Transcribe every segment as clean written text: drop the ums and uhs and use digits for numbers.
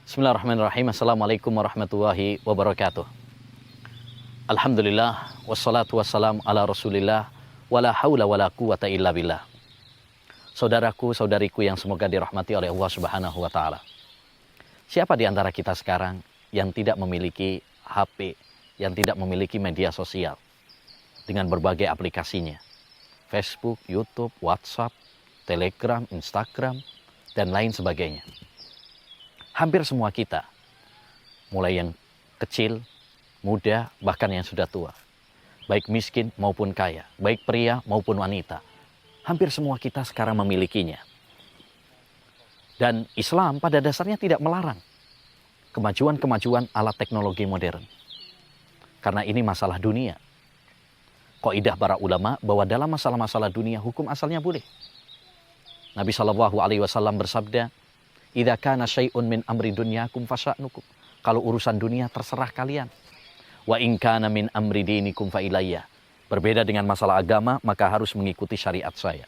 Bismillahirrahmanirrahim. Assalamualaikum warahmatullahi wabarakatuh. Alhamdulillah, wassalatu wassalam ala rasulillah, wala hawla wala quwata illa billah. Saudaraku, saudariku yang semoga dirahmati oleh Allah subhanahu wa ta'ala. Siapa di antara kita sekarang yang tidak memiliki HP, yang tidak memiliki media sosial dengan berbagai aplikasinya? Facebook, YouTube, WhatsApp, Telegram, Instagram, dan lain sebagainya. Hampir semua kita, mulai yang kecil, muda, bahkan yang sudah tua, baik miskin maupun kaya, baik pria maupun wanita, hampir semua kita sekarang memilikinya. Dan Islam pada dasarnya tidak melarang kemajuan-kemajuan alat teknologi modern. Karena ini masalah dunia. Kaidah para ulama bahwa dalam masalah-masalah dunia hukum asalnya boleh. Nabi SAW bersabda, "Idza kana syai'un min amri dunyakum fasya'nukum." Kalau urusan dunia terserah kalian. Wa in kana min amri dinikum fa ilayya. Berbeda dengan masalah agama, maka harus mengikuti syariat saya.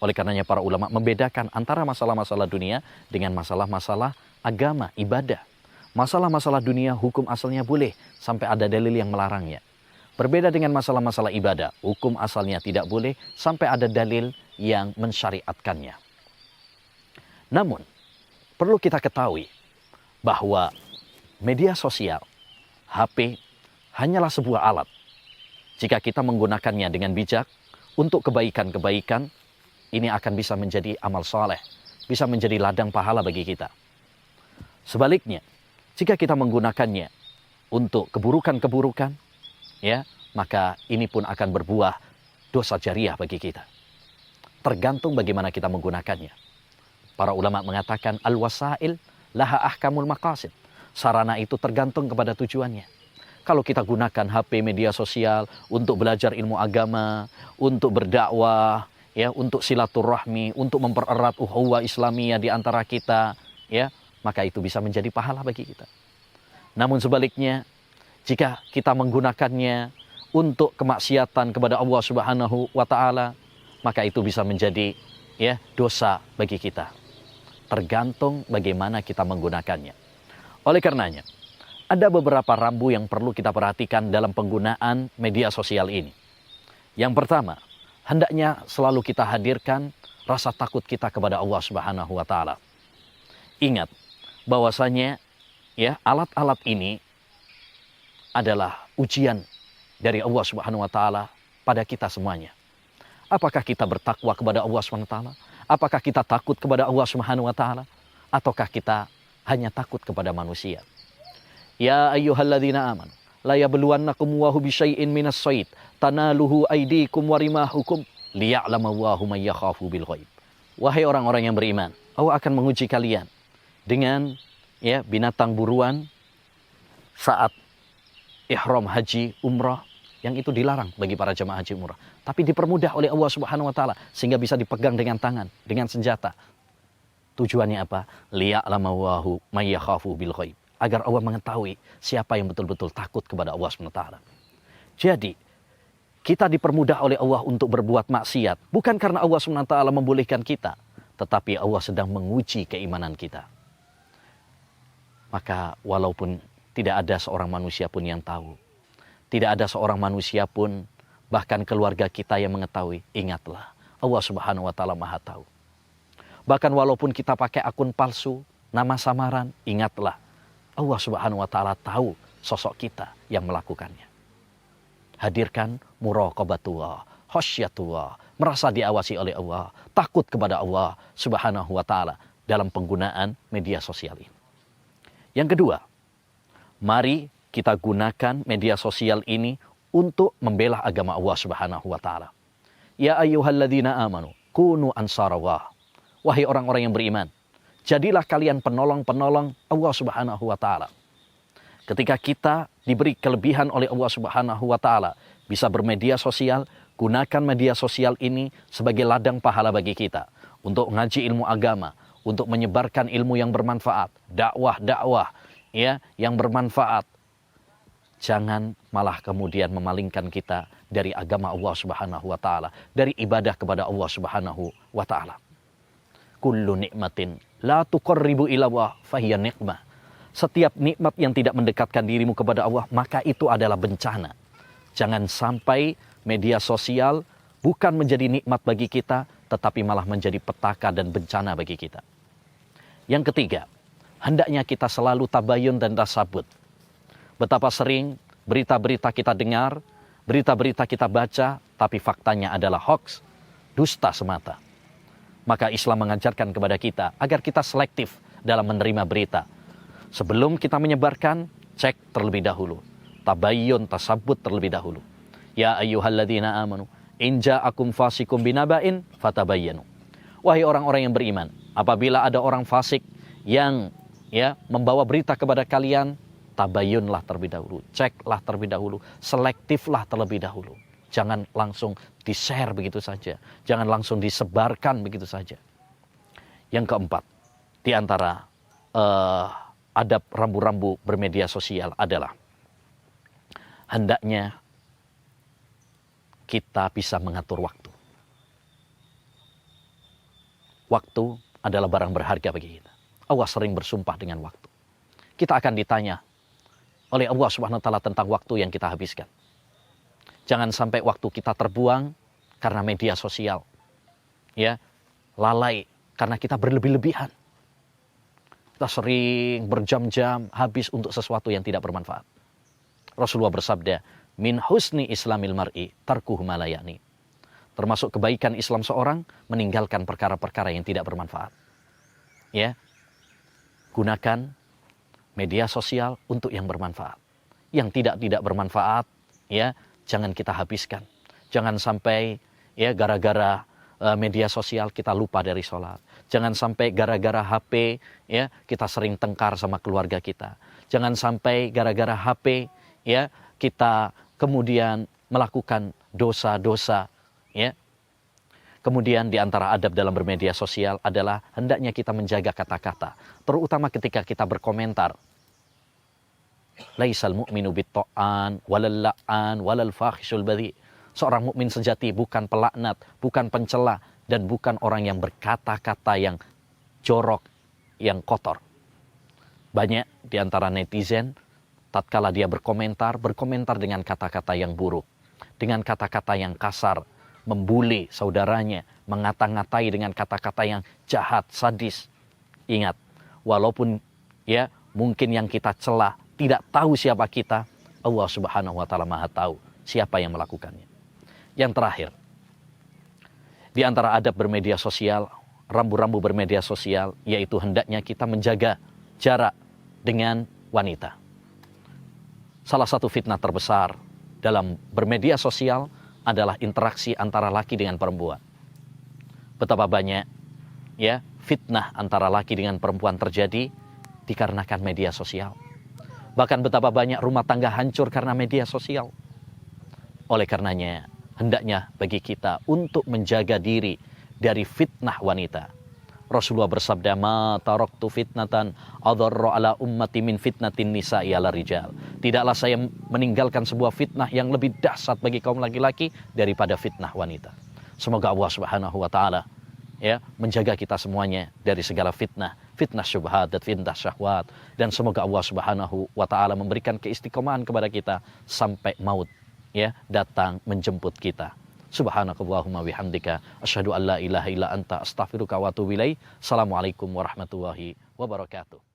Oleh karenanya para ulama membedakan antara masalah-masalah dunia dengan masalah-masalah agama, ibadah. Masalah-masalah dunia hukum asalnya boleh sampai ada dalil yang melarangnya. Berbeda dengan masalah-masalah ibadah, hukum asalnya tidak boleh sampai ada dalil yang mensyariatkannya. Namun, perlu kita ketahui bahwa media sosial, HP, hanyalah sebuah alat. Jika kita menggunakannya dengan bijak, untuk kebaikan-kebaikan, ini akan bisa menjadi amal soleh, bisa menjadi ladang pahala bagi kita. Sebaliknya, jika kita menggunakannya untuk keburukan-keburukan, ya, maka ini pun akan berbuah dosa jariah bagi kita. Tergantung bagaimana kita menggunakannya. Para ulama mengatakan al-wasail laha ahkamul maqasid. Sarana itu tergantung kepada tujuannya. Kalau kita gunakan HP, media sosial untuk belajar ilmu agama, untuk berdakwah, ya, untuk silaturahmi, untuk mempererat ukhuwah Islamiyah di antara kita, ya, maka itu bisa menjadi pahala bagi kita. Namun sebaliknya, jika kita menggunakannya untuk kemaksiatan kepada Allah Subhanahu wa taala, maka itu bisa menjadi, ya, dosa bagi kita. Tergantung bagaimana kita menggunakannya. Oleh karenanya, ada beberapa rambu yang perlu kita perhatikan dalam penggunaan media sosial ini. Yang pertama, hendaknya selalu kita hadirkan rasa takut kita kepada Allah Subhanahu wa taala. Ingat bahwasanya, ya, alat-alat ini adalah ujian dari Allah Subhanahu wa taala pada kita semuanya. Apakah kita bertakwa kepada Allah Subhanahu wa taala? Apakah kita takut kepada Allah Subhanahu wa taala? Ataukah kita hanya takut kepada manusia? Ya ayyuhalladzina amanu la yabluwannakum Allahu bisyai'in minas shayd tanaluhu aydikum wa rimahukum liya'lamallahu may yakhafu bil ghaib. Wahai orang-orang yang beriman, Allah akan menguji kalian dengan, ya, binatang buruan saat ihram haji umrah, yang itu dilarang bagi para jemaah haji umrah, tapi dipermudah oleh Allah Subhanahu wa taala sehingga bisa dipegang dengan tangan, dengan senjata. Tujuannya apa? Liya'lamallahu may yakhafu bil ghaib. Agar Allah mengetahui siapa yang betul-betul takut kepada Allah Subhanahu wa taala. Jadi, kita dipermudah oleh Allah untuk berbuat maksiat bukan karena Allah Subhanahu wa taala membolehkan kita, tetapi Allah sedang menguji keimanan kita. Maka walaupun tidak ada seorang manusia pun yang tahu, tidak ada seorang manusia pun, bahkan keluarga kita yang mengetahui, ingatlah, Allah Subhanahu wa taala Maha tahu. Bahkan walaupun kita pakai akun palsu, nama samaran, ingatlah, Allah Subhanahu wa taala tahu sosok kita yang melakukannya. Hadirkan muraqabatullah, khasyatullah, merasa diawasi oleh Allah, takut kepada Allah Subhanahu wa taala dalam penggunaan media sosial ini. Yang kedua, mari kita gunakan media sosial ini untuk membela agama Allah Subhanahu wa taala. Ya ayyuhalladzina amanu kunu ansarallah. Wahai orang-orang yang beriman, jadilah kalian penolong-penolong Allah Subhanahu wa taala. Ketika kita diberi kelebihan oleh Allah Subhanahu wa taala, bisa bermedia sosial, gunakan media sosial ini sebagai ladang pahala bagi kita untuk ngaji ilmu agama, untuk menyebarkan ilmu yang bermanfaat, dakwah-dakwah, ya, yang bermanfaat. Jangan malah kemudian memalingkan kita dari agama Allah Subhanahu wa taala, dari ibadah kepada Allah Subhanahu wa taala. kullu nikmatin la tuqarribu ila Allah fahiya nikmah. Setiap nikmat yang tidak mendekatkan dirimu kepada Allah, maka itu adalah bencana. Jangan sampai media sosial bukan menjadi nikmat bagi kita, tetapi malah menjadi petaka dan bencana bagi kita. Yang ketiga, hendaknya kita selalu tabayun dan tasabut. Betapa sering berita-berita kita dengar, berita-berita kita baca, tapi faktanya adalah hoax, dusta semata. Maka Islam mengajarkan kepada kita agar kita selektif dalam menerima berita. Sebelum kita menyebarkan, cek terlebih dahulu. Tabayyun, tasabut terlebih dahulu. Ya ayyuhalladzina amanu, in ja'akum fasikum binaba'in fatabayyanu. Wahai orang-orang yang beriman, apabila ada orang fasik yang membawa berita kepada kalian, tabayyunlah terlebih dahulu, ceklah terlebih dahulu, selektiflah terlebih dahulu. Jangan langsung di-share begitu saja. Jangan langsung disebarkan begitu saja. Yang keempat, di antara adab rambu-rambu bermedia sosial adalah hendaknya kita bisa mengatur waktu. Waktu adalah barang berharga bagi kita. Allah sering bersumpah dengan waktu. Kita akan ditanya oleh Allah Subhanahu wa taala tentang waktu yang kita habiskan. Jangan sampai waktu kita terbuang karena media sosial. Ya, lalai karena kita berlebih-lebihan. Kita sering berjam-jam habis untuk sesuatu yang tidak bermanfaat. Rasulullah bersabda, min husni islamil mar'i tarkuhu ma la ya'ni. Termasuk kebaikan Islam seorang meninggalkan perkara-perkara yang tidak bermanfaat. Ya. Gunakan media sosial untuk yang bermanfaat. Yang tidak bermanfaat, ya, jangan kita habiskan. Jangan sampai ya gara-gara media sosial kita lupa dari sholat. Jangan sampai gara-gara HP ya kita sering tengkar sama keluarga kita. Jangan sampai gara-gara HP ya kita kemudian melakukan dosa-dosa ya. Kemudian di antara adab dalam bermedia sosial adalah hendaknya kita menjaga kata-kata, terutama ketika kita berkomentar. Laisal mu'minu bit-ta'an walal la'an walal fahisyul badhi. Seorang mukmin sejati bukan pelaknat, bukan pencela, dan bukan orang yang berkata-kata yang jorok, yang kotor. Banyak di antara netizen, tatkala dia berkomentar dengan kata-kata yang buruk, dengan kata-kata yang kasar, membuli saudaranya, mengata-ngatai dengan kata-kata yang jahat, sadis. Ingat, walaupun ya mungkin yang kita celah tidak tahu siapa kita, Allah Subhanahu wa taala Maha tahu siapa yang melakukannya. Yang terakhir, di antara adab bermedia sosial, rambu-rambu bermedia sosial, yaitu hendaknya kita menjaga jarak dengan wanita. Salah satu fitnah terbesar dalam bermedia sosial adalah interaksi antara laki dengan perempuan. Betapa banyak ya fitnah antara laki dengan perempuan terjadi dikarenakan media sosial. Bahkan betapa banyak rumah tangga hancur karena media sosial. Oleh karenanya, hendaknya bagi kita untuk menjaga diri dari fitnah wanita. Rasulullah bersabda, ma taraktu fitnatan adharra ala ummati min fitnatin nisa'i ala rijal. Tidaklah saya meninggalkan sebuah fitnah yang lebih dahsyat bagi kaum laki-laki daripada fitnah wanita. Semoga Allah Subhanahu wa taala ya menjaga kita semuanya dari segala fitnah, fitnah syubhat dan fitnah syahwat, dan semoga Allah Subhanahu wa taala memberikan keistiqomahan kepada kita sampai maut ya datang menjemput kita. Subhanakallahumma bihamdika asyhadu an la ilaha illa anta astaghfiruka wa atubu ilaik. Assalamualaikum warahmatullahi wabarakatuh.